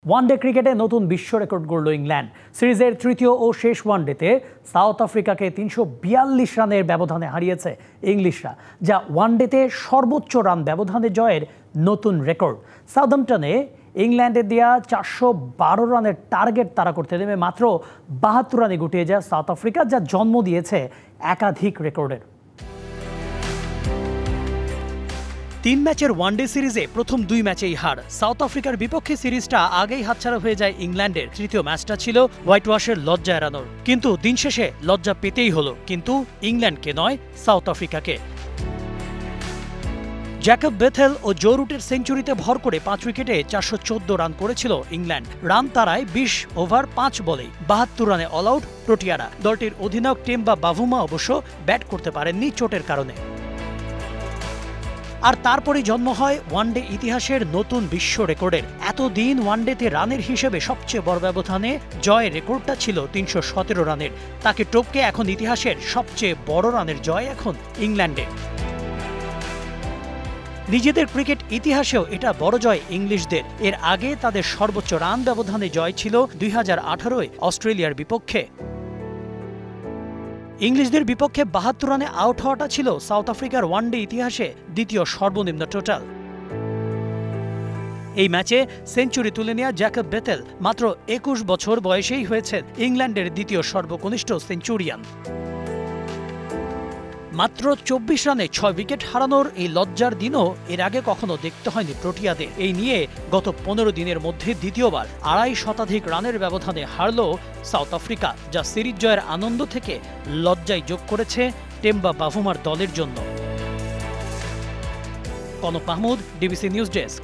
One day ক্রিকেটে নতুন বিশ্ব রেকর্ড গড়ল ইংল্যান্ড। সিরিজের তৃতীয় ও শেষ ওয়ানডেতে সাউথ আফ্রিকাকে ৩৪২ রানের ব্যবধানে হারিয়েছে ইংলিশরা, যা ওয়ানডেতে সর্বোচ্চ রান ব্যবধানে জয়ের নতুন রেকর্ড। সাউদাম্পটনে ইংল্যান্ডের দেয়া ৪১২ রানের টার্গেট তাড়া করতে নেমে মাত্র ৭২ রানে গুটিয়ে যায় সাউথ আফ্রিকা, যা জন্ম দিয়েছে একাধিক রেকর্ডের। ৩ ম্যাচের ওয়ানডে সিরিজে প্রথম ২ ম্যাচেই হার। সাউথ আফ্রিকার বিপক্ষে সিরিজটা আগেই হাতছাড়া হয়ে যায় ইংল্যান্ডের। তৃতীয় ম্যাচটা ছিল হোয়াইট ওয়াশের লজ্জা এড়ানোর, কিন্তু দিন শেষে লজ্জা পেতেই হলো, কিন্তু ইংল্যান্ডকে নয়, সাউথ আফ্রিকাকে। জ্যাকব বেথেল ও জো রুটের সেঞ্চুরিতে ভর করে ৫ উইকেটে ৪১৪ রান করেছিল ইংল্যান্ড। রান তাড়ায় ২০ ওভার ৫ বলেই ৭২ রানে অল আউট প্রোটিয়ারা। দলটির অধিনায়ক টেম্বা বাভুমা অবশ্য ব্যাট করতে পারেননি চোটের কারণে। আর তারপরে জন্ম হয় ওয়ানডে ইতিহাসের নতুন বিশ্ব রেকর্ডের। এতদিন ওয়ানডেতে রানের হিসেবে সবচেয়ে বড় ব্যবধানে জয়ের রেকর্ডটা ছিল ৩১৭ রানের। তাকে টপকে এখন ইতিহাসের সবচেয়ে বড় রানের জয় এখন ইংল্যান্ডের। নিজেদের ক্রিকেট ইতিহাসেও এটা বড় জয় ইংলিশদের। এর আগে তাদের সর্বোচ্চ রান ব্যবধানে জয় ছিল ২০১৮ অস্ট্রেলিয়ার বিপক্ষে। ইংলিশদের বিপক্ষে ৭২ রানে আউট হওয়াটা ছিল সাউথ আফ্রিকার ওয়ানডে ইতিহাসে দ্বিতীয় সর্বনিম্ন টোটাল। এই ম্যাচে সেঞ্চুরি তুলে নেওয়া জ্যাকব বেথেল মাত্র ২১ বছর বয়সেই হয়েছেন ইংল্যান্ডের দ্বিতীয় সর্বকনিষ্ঠ সেঞ্চুরিয়ান। মাত্র ২৪ রানে ৬ উইকেট হারানোর এই লজ্জার দিনও এর আগে কখনো দেখতে হয়নি প্রোটিয়াদের। এই নিয়ে গত ১৫ দিনের মধ্যে দ্বিতীয়বার ২৫ শতাধিক রানের ব্যবধানে হারল সাউথ আফ্রিকা, যা সিরিজ জয়ের আনন্দ থেকে লজ্জায় যোগ করেছে টেম্বা বাভুমার দলের জন্য। Kanak Mahmud, DBC news desk.